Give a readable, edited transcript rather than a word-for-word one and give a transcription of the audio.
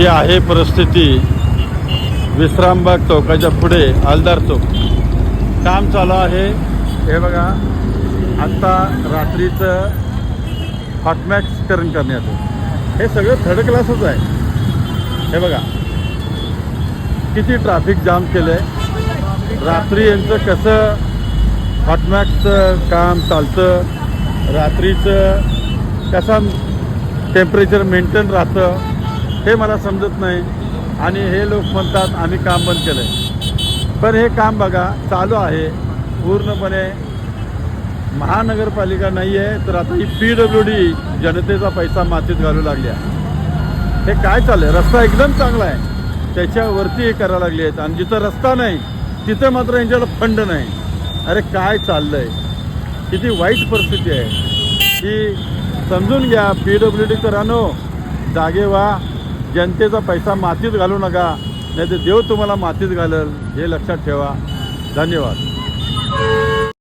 ही आहे परिस्थिती विश्रामबाग चौकाच्या पुढे हलदार चौक. काम चालू आहे. हे बघा, आत्ता रात्रीचं हॉटमॅक्सकरण करण्यात आलं. हे सगळं थर्ड क्लासच आहे. हे बघा किती ट्रॅफिक जाम केलं आहे. रात्री यांचं कसं हॉटमॅक्सचं काम चालतं, रात्रीचं कसं टेम्परेचर मेंटेन राहतं हे मला समजत नाही. आणि हे लोक म्हणतात आम्ही काम बंद केलं आहे, पण हे काम बघा चालू आहे पूर्णपणे. महानगरपालिका नाही आहे तर आता ही PWD जनतेचा पैसा मातीत घालू लागल्या. हे काय चाललं आहे? रस्ता एकदम चांगला आहे, त्याच्यावरती हे करायला लागले आहेत. आणि जिथं रस्ता नाही तिथं मात्र यांच्याला फंड नाही. अरे काय चाललं आहे? किती वाईट परिस्थिती आहे ही. समजून घ्या. PWD करानो, जागे व्हा. जनतेचा पैसा मातीत घालू नका, नाही तर देव तुम्हाला मातीत घालेल. हे लक्षात ठेवा. धन्यवाद.